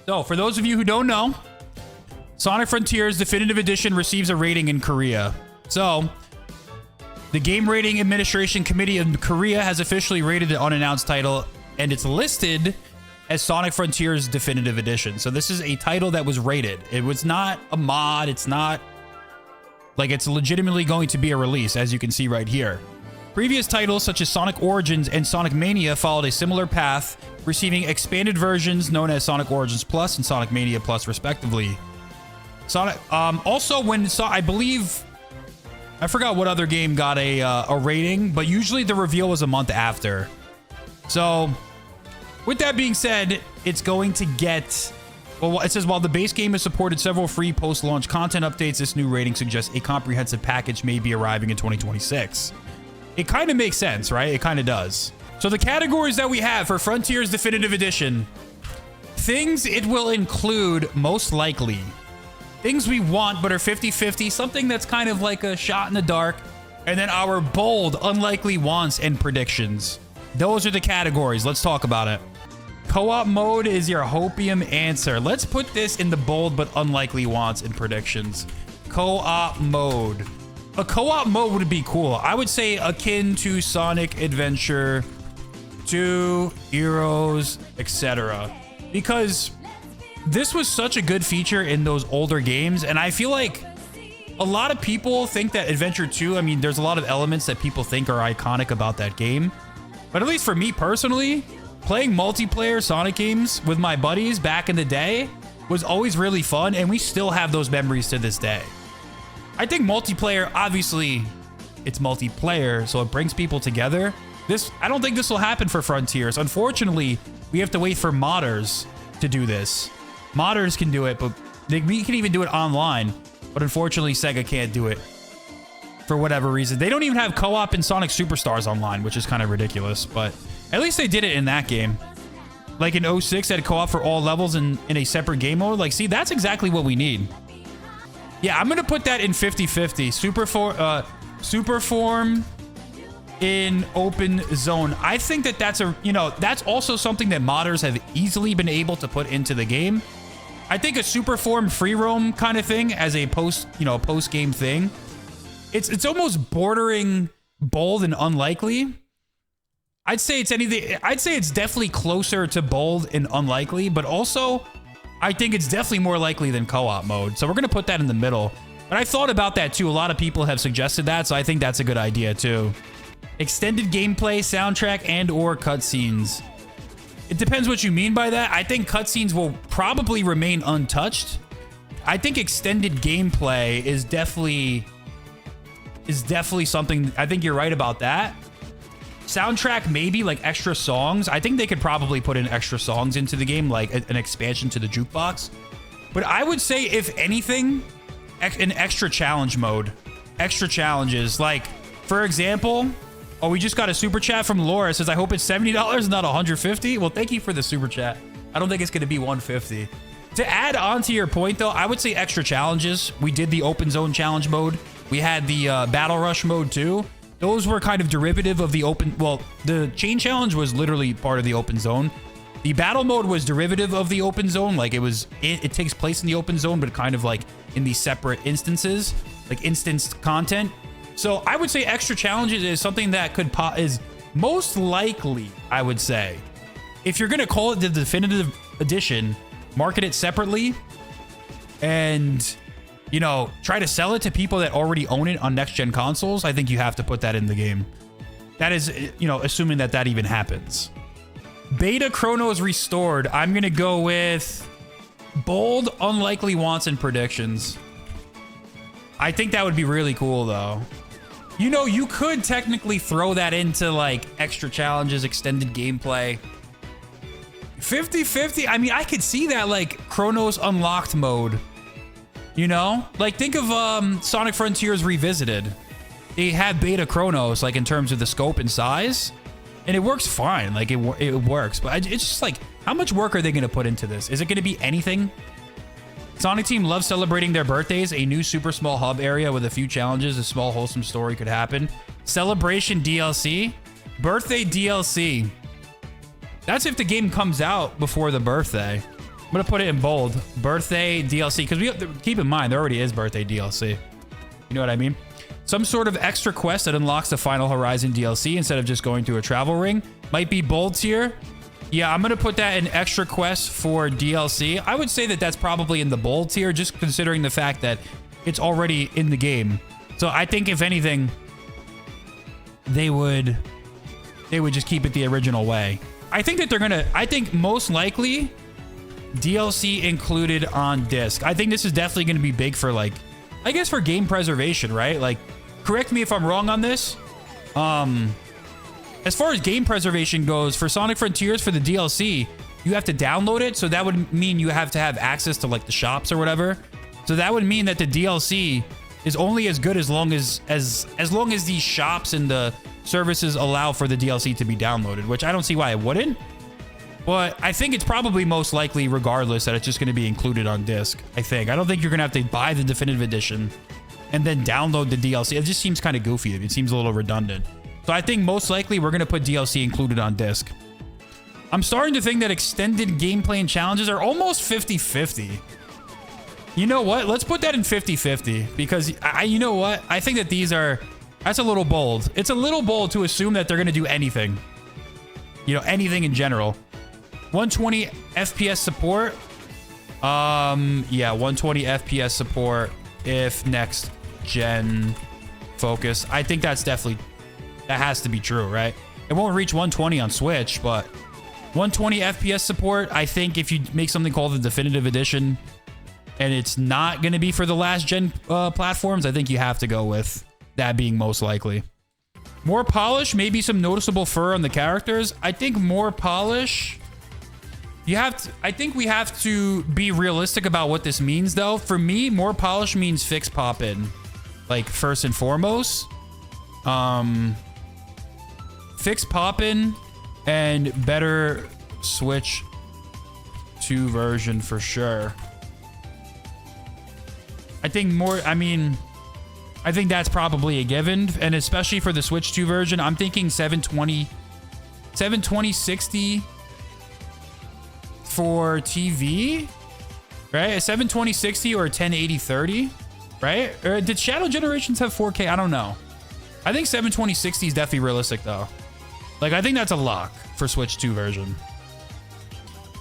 So, for those of you who don't know, Sonic Frontiers Definitive Edition receives a rating in Korea. So, the Game Rating Administration Committee in Korea has officially rated the unannounced title, and it's listed as Sonic Frontiers Definitive Edition. So, this is a title that was rated. It was not a mod. It's not like it's legitimately going to be a release, as you can see right here. Previous titles such as Sonic Origins and Sonic Mania followed a similar path, receiving expanded versions known as Sonic Origins Plus and Sonic Mania Plus, respectively. Also, I believe, I forgot what other game got a rating, but usually the reveal was a month after. So, with that being said, it's going to get. Well, it says, while the base game has supported several free post-launch content updates, this new rating suggests a comprehensive package may be arriving in 2026. It kind of makes sense, right? It kind of does. So the categories that we have for Frontiers Definitive Edition, things it will include most likely, things we want but are 50-50, something that's kind of like a shot in the dark, and then our bold, unlikely wants and predictions. Those are the categories. Let's talk about it. Co-op mode is your hopium answer. Let's put this in the bold but unlikely wants and predictions. Co-op mode. A co-op mode would be cool. I would say akin to Sonic Adventure 2, Heroes, etc. Because this was such a good feature in those older games, and I feel like a lot of people think that Adventure 2, I mean, there's a lot of elements that people think are iconic about that game. But at least for me personally, playing multiplayer Sonic games with my buddies back in the day was always really fun, and we still have those memories to this day. I think multiplayer, obviously, it's multiplayer, so it brings people together. I don't think this will happen for Frontiers. Unfortunately, we have to wait for modders to do this. Modders can do it, but we can even do it online. But unfortunately, Sega can't do it for whatever reason. They don't even have co-op in Sonic Superstars online, which is kind of ridiculous, but at least they did it in that game. Like in 06, they had co-op for all levels in a separate game mode. Like, see, that's exactly what we need. Yeah, I'm going to put that in 50-50. Super form in open zone. I think that that's also something that modders have easily been able to put into the game. I think a super form free roam kind of thing as a post-game thing. It's almost bordering bold and unlikely. I'd say it's definitely closer to bold and unlikely, but also I think it's definitely more likely than co-op mode. So we're going to put that in the middle. But I thought about that too. A lot of people have suggested that, so I think that's a good idea too. Extended gameplay, soundtrack, and or cutscenes. It depends what you mean by that. I think cutscenes will probably remain untouched. I think extended gameplay is definitely something. I think you're right about that. Soundtrack, maybe, like extra songs. I think they could probably put in extra songs into the game, like an expansion to the jukebox. But I would say, if anything, an extra challenge mode. Extra challenges. Like, for example, oh, we just got a super chat from Laura. It says, I hope it's $70, not $150. Well, thank you for the super chat. I don't think it's going to be $150. To add on to your point, though, I would say extra challenges. We did the open zone challenge mode. We had the battle rush mode, too. Those were kind of derivative of the open. Well, the chain challenge was literally part of the open zone. The battle mode was derivative of the open zone. Like it takes place in the open zone, but kind of like in these separate instances, like instanced content. So I would say extra challenges is something that is most likely, I would say. If you're going to call it the definitive edition, market it separately and, try to sell it to people that already own it on next-gen consoles. I think you have to put that in the game. That is, assuming that even happens. Beta Chronos Restored. I'm going to go with bold, unlikely wants and predictions. I think that would be really cool, though. You could technically throw that into, like, extra challenges, extended gameplay. 50-50. I mean, I could see that, like, Chronos Unlocked mode. Like, think of Sonic Frontiers Revisited. They have beta Chronos, like, in terms of the scope and size, and it works fine. Like, it works, but it's just like, how much work are they going to put into this? Is it going to be anything? Sonic Team loves celebrating their birthdays. A new super small hub area with a few challenges. A small wholesome story could happen. Celebration DLC. Birthday DLC. That's if the game comes out before the birthday. I'm gonna put it in bold. Birthday DLC, because we have to keep in mind there already is birthday DLC. You know what I mean? Some sort of extra quest that unlocks the Final Horizon DLC instead of just going to a travel ring. Might be bold tier. Yeah, I'm gonna put that in extra quest for DLC. I would say that that's probably in the bold tier, just considering the fact that it's already in the game. So I think if anything, they would just keep it the original way. I think that they're gonna, I think most likely DLC included on disc. I think this is definitely gonna be big for like, I guess for game preservation, right? Like, correct me if I'm wrong on this. As far as game preservation goes, for Sonic Frontiers, for the DLC, you have to download it. So that would mean you have to have access to like the shops or whatever. So that would mean that the DLC is only as good as long as these shops and the services allow for the DLC to be downloaded, which I don't see why it wouldn't. But I think it's probably most likely, regardless, that it's just going to be included on disc. I don't think you're going to have to buy the definitive edition and then download the DLC. It just seems kind of goofy. It seems a little redundant. So I think most likely we're going to put DLC included on disc. I'm starting to think that extended gameplay and challenges are almost 50-50. You know what? Let's put that in 50-50 because you know what? I think that that's a little bold. It's a little bold to assume that they're going to do anything. You know, anything in general. 120 FPS support. Yeah, 120 FPS support if next gen focus. I think that's definitely, that has to be true, right? It won't reach 120 on Switch, but 120 FPS support, I think if you make something called the definitive edition and it's not going to be for the last gen platforms, I think you have to go with that being most likely. More polish, maybe some noticeable fur on the characters. I think more polish. I think we have to be realistic about what this means, though. For me, more polish means fix pop-in. Like, first and foremost. Fix pop-in and better Switch 2 version for sure. I think that's probably a given. And especially for the Switch 2 version, I'm thinking 720-60 for TV, right? A 720-60 or a 1080-30, right? Or did Shadow Generations have 4K? I don't know. I think 720-60 is definitely realistic, though. Like, I think that's a lock for Switch 2 version.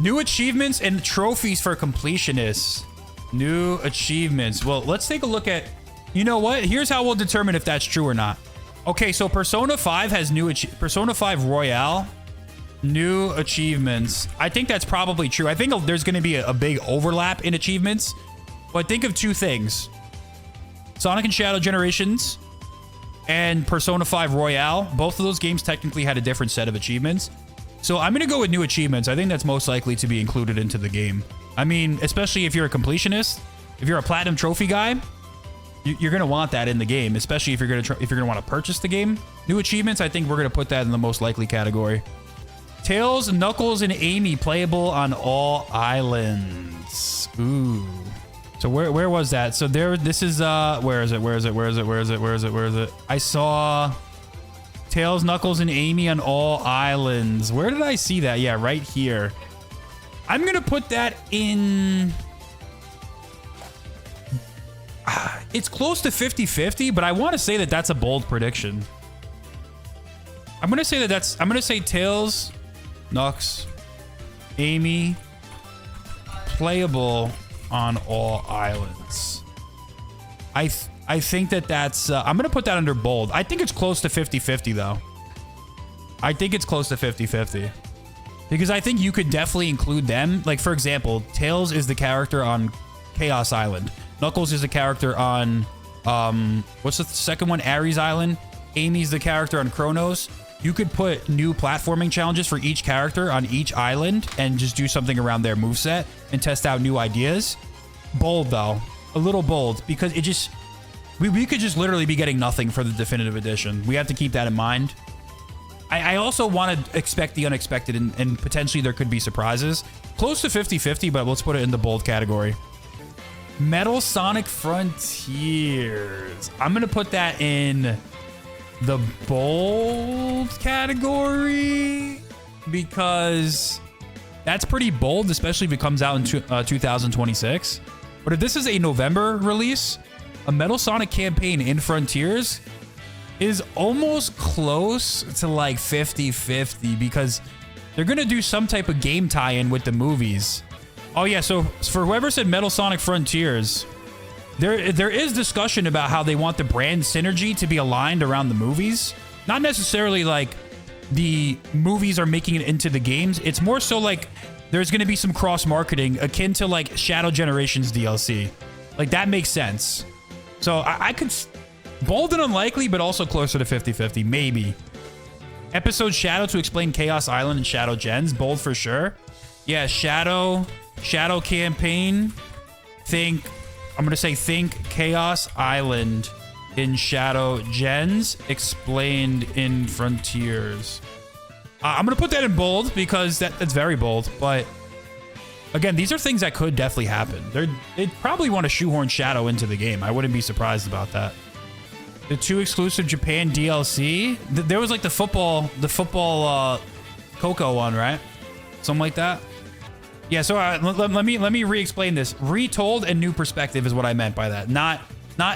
New achievements and trophies for completionists. New achievements. Well, let's take a look at... You know what? Here's how we'll determine if that's true or not. Okay, so Persona 5 has Persona 5 Royale. New achievements. I think that's probably true. I think there's going to be a big overlap in achievements. But think of two things. Sonic and Shadow Generations and Persona 5 Royale. Both of those games technically had a different set of achievements. So I'm going to go with new achievements. I think that's most likely to be included into the game. I mean, especially if you're a completionist. If you're a platinum trophy guy, you're going to want that in the game. Especially if you're going to want to purchase the game. New achievements, I think we're going to put that in the most likely category. Tails, Knuckles, and Amy playable on all islands. Ooh. So where was that? So this is where is it? I saw Tails, Knuckles, and Amy on all islands. Where did I see that? Yeah, right here. I'm gonna put that in. It's close to 50-50, but I want to say that that's a bold prediction. I'm gonna say Tails, Nux, Amy, playable on all islands. I think that's... I'm going to put that under bold. I think it's close to 50-50, though. I think it's close to 50-50. Because I think you could definitely include them. Like, for example, Tails is the character on Chaos Island. Knuckles is the character on... what's the second one? Ares Island. Amy's the character on Chronos. You could put new platforming challenges for each character on each island and just do something around their moveset and test out new ideas. Bold, though. A little bold, because it just... We could just literally be getting nothing for the definitive edition. We have to keep that in mind. I also want to expect the unexpected, and potentially there could be surprises. Close to 50-50, but let's put it in the bold category. Metal Sonic Frontiers. I'm going to put that in... the bold category, because That's pretty bold, especially if it comes out in 2026. But if this is a November release, a Metal Sonic campaign in Frontiers is almost close to like 50-50 because they're going to do some type of game tie-in with the movies. Oh yeah, so for whoever said Metal Sonic Frontiers, there is discussion about how they want the brand synergy to be aligned around the movies. Not necessarily like the movies are making it into the games. It's more so like there's going to be some cross-marketing akin to like Shadow Generations DLC. Like that makes sense. So I could... Bold and unlikely, but also closer to 50-50, maybe. Episode Shadow to explain Chaos Island and Shadow Gens. Bold for sure. Yeah, Shadow campaign. I'm going to say think Chaos Island in Shadow Gens. Explained in Frontiers. I'm going to put that in bold because that's very bold. But again, these are things that could definitely happen. They'd probably want to shoehorn Shadow into the game. I wouldn't be surprised about that. The 2 exclusive Japan DLC. There was like the football Coco one, right? Something like that. Yeah. So let me re-explain this. Retold and new perspective is what I meant by that. Not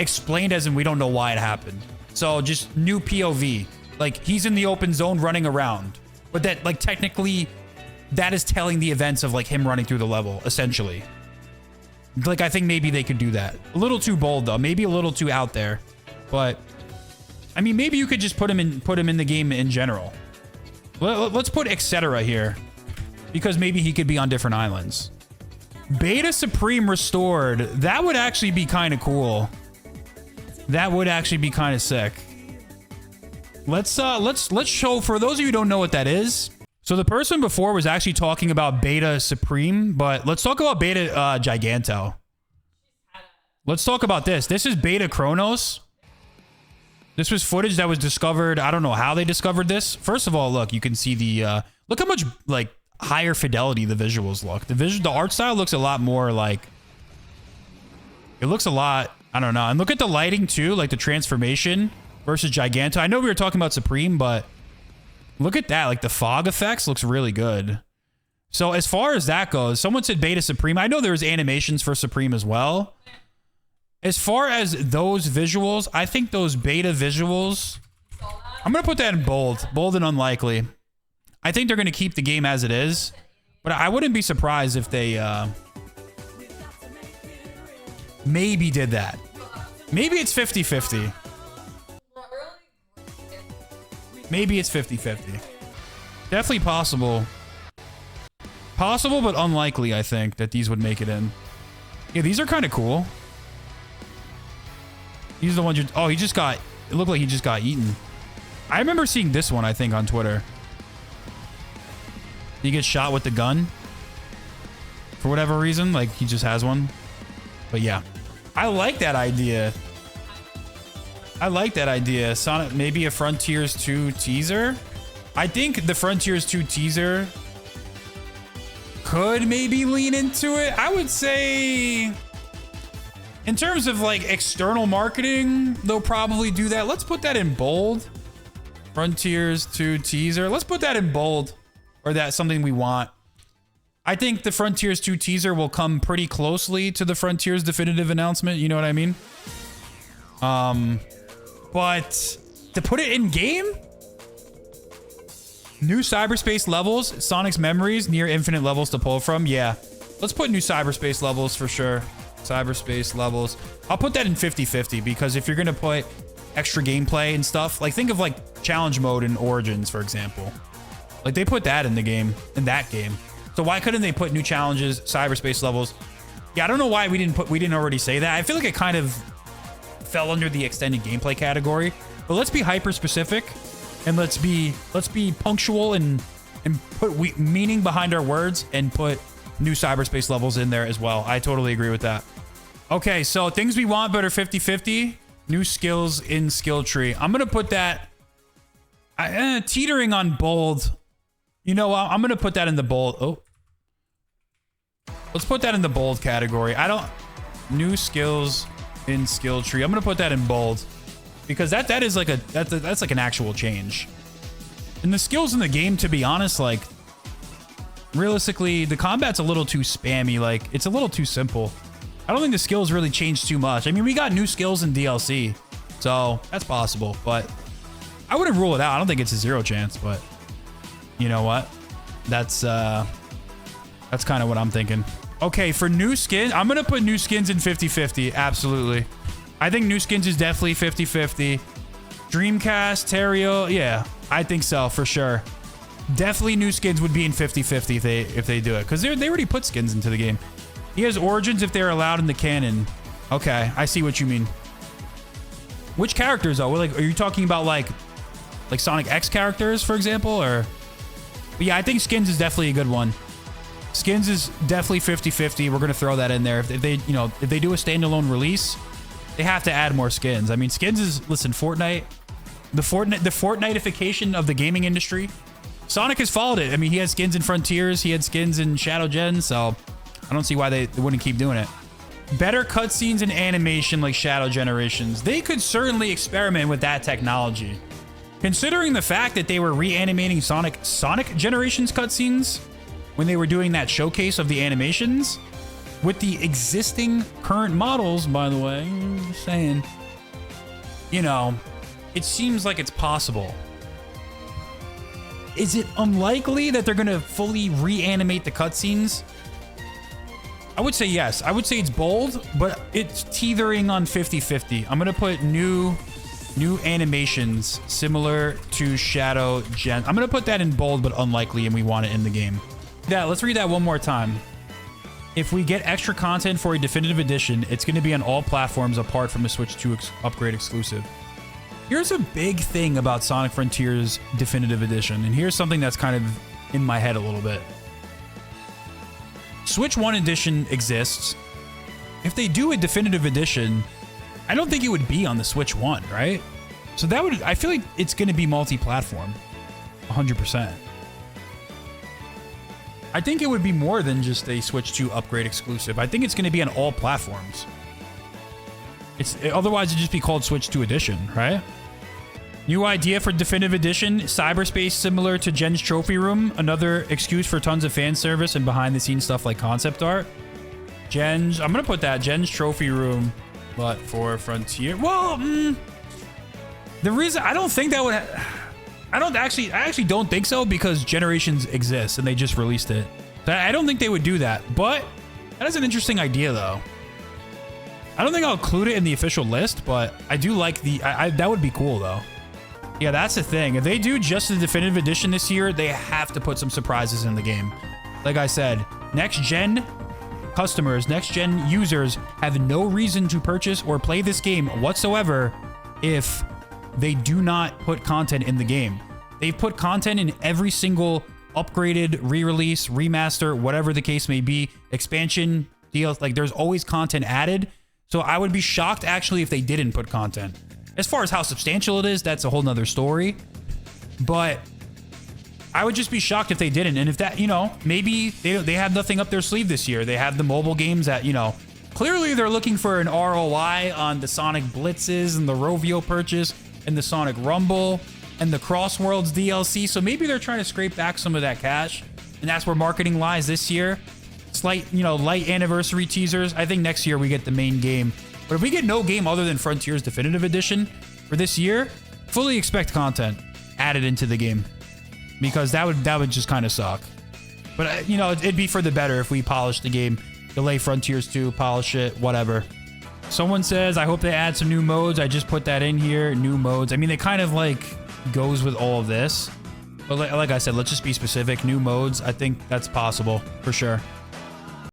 explained as in we don't know why it happened. So just new POV. Like he's in the open zone running around, but that like technically that is telling the events of like him running through the level essentially. Like I think maybe they could do that. A little too bold though. Maybe a little too out there. But I mean, maybe you could just put him in the game in general. Let's put etc. here because maybe he could be on different islands. Beta Supreme restored. That would actually be kind of cool. That would actually be kind of sick. Let's show for those of you who don't know what that is. So the person before was actually talking about Beta Supreme, but let's talk about Beta Giganto. Let's talk about this. This is Beta Chronos. This was footage that was discovered. I don't know how they discovered this. First of all, look, you can see the, look how much like higher fidelity the visuals look. The art style looks a lot more like, it looks a lot, I don't know. And look at the lighting too, like the transformation versus Giganto. I know we were talking about Supreme, but look at that. Like the fog effects looks really good. So as far as that goes, someone said Beta Supreme. I know there was animations for Supreme as well. As far as those visuals, I think those beta visuals, I'm going to put that in bold. Bold and unlikely. I think they're going to keep the game as it is. But I wouldn't be surprised if they maybe did that. Maybe it's 50-50. Maybe it's 50-50. Definitely possible. Possible, but unlikely, I think, that these would make it in. Yeah, these are kind of cool. These are the ones oh, he just got, it looked like he just got eaten. I remember seeing this one, I think, on Twitter. He gets shot with the gun. For whatever reason, like, he just has one. But yeah. I like that idea. I like that idea. Sonic, maybe a Frontiers 2 teaser? I think the Frontiers 2 teaser could maybe lean into it. I would say... in terms of like external marketing, they'll probably do that. Let's put that in bold. Frontiers 2 teaser. Let's put that in bold. Or that's something we want. I think the Frontiers 2 teaser will come pretty closely to the Frontiers definitive announcement. You know what I mean? But to put it in game? New cyberspace levels. Sonic's memories. Near infinite levels to pull from. Yeah. Let's put new cyberspace levels for sure. Cyberspace levels. I'll put that in 50-50 because if you're going to put extra gameplay and stuff, like think of like challenge mode in Origins, for example. Like they put that in the game, in that game. So why couldn't they put new challenges, cyberspace levels? Yeah, I don't know why we didn't already say that. I feel like it kind of fell under the extended gameplay category. But let's be hyper specific and let's be punctual and put meaning behind our words and put new cyberspace levels in there as well. I totally agree with that. Okay, so things we want but are 50-50. New skills in skill tree. I'm going to put that teetering on bold. You know, I'm going to put that in the bold. Oh. Let's put that in the bold category. New skills in skill tree. I'm going to put that in bold because that is like that's like an actual change. And the skills in the game, to be honest, like realistically, the combat's a little too spammy. Like, it's a little too simple. I don't think the skills really changed too much. I mean, we got new skills in DLC, so that's possible. But I wouldn't rule it out. I don't think it's a 0 chance, but you know what? That's kind of what I'm thinking. Okay, for new skin, I'm going to put new skins in 50-50. Absolutely. I think new skins is definitely 50-50. Dreamcast, Terrio, yeah, I think so, for sure. Definitely new skins would be in 50-50 if they do it, because they already put skins into the game. He has origins if they're allowed in the canon. Okay, I see what you mean. Which characters, though? Like, are you talking about, like Sonic X characters, for example, or... But yeah, I think skins is definitely a good one. Skins is definitely 50-50. We're going to throw that in there. If they do a standalone release, they have to add more skins. I mean, skins is, listen, Fortnite, the Fortnite-ification of the gaming industry. Sonic has followed it. I mean, he had skins in Frontiers. He had skins in Shadow Gen, so I don't see why they wouldn't keep doing it. Better cutscenes and animation like Shadow Generations. They could certainly experiment with that technology. Considering the fact that they were reanimating Sonic Generations cutscenes when they were doing that showcase of the animations with the existing current models, by the way, I'm just saying, you know, it seems like it's possible. Is it unlikely that they're going to fully reanimate the cutscenes? I would say yes. I would say it's bold, but it's teetering on 50-50. I'm going to put new animations similar to Shadow Gen. I'm going to put that in bold, but unlikely, and we want it in the game. Yeah, let's read that one more time. If we get extra content for a definitive edition, it's going to be on all platforms apart from a Switch 2 upgrade exclusive. Here's a big thing about Sonic Frontiers Definitive Edition, and here's something that's kind of in my head a little bit. Switch 1 edition exists. If they do a definitive edition, I don't think it would be on the Switch 1, right? So that would, I feel like it's going to be multi-platform, 100%. I think it would be more than just a Switch 2 upgrade exclusive. I think it's going to be on all platforms. Otherwise it'd just be called Switch 2 Edition, right? New idea for Definitive Edition, Cyberspace similar to Gen's Trophy Room, another excuse for tons of fan service and behind the scenes stuff like concept art. I'm gonna put that, Gen's Trophy Room, but for Frontier. Well, the reason, I don't think that would, I actually don't think so, because Generations exists and they just released it. I don't think they would do that, but that is an interesting idea though. I don't think I'll include it in the official list, but I do like that would be cool though. Yeah, that's the thing. If they do just the definitive edition this year, they have to put some surprises in the game. Like I said, next gen customers, next gen users have no reason to purchase or play this game whatsoever if they do not put content in the game. They've put content in every single upgraded, re-release, remaster, whatever the case may be, expansion, deals. Like, there's always content added. So I would be shocked actually if they didn't put content. As far as how substantial it is, that's a whole nother story. But I would just be shocked if they didn't. And if that, you know, maybe they have nothing up their sleeve this year. They have the mobile games that, you know, clearly they're looking for an ROI on the Sonic Blitzes and the Rovio purchase and the Sonic Rumble and the Crossworlds DLC. So maybe they're trying to scrape back some of that cash. And that's where marketing lies this year. Slight, you know, light anniversary teasers. I think next year we get the main game. But if we get no game other than Frontiers Definitive Edition for this year, fully expect content added into the game, because that would just kind of suck. But you know, it'd be for the better if we polish the game, delay Frontiers 2, polish it, whatever. Someone says, I hope they add some new modes. I just put that in here, new modes. I mean, it kind of like goes with all of this. But like I said, let's just be specific. New modes, I think that's possible for sure.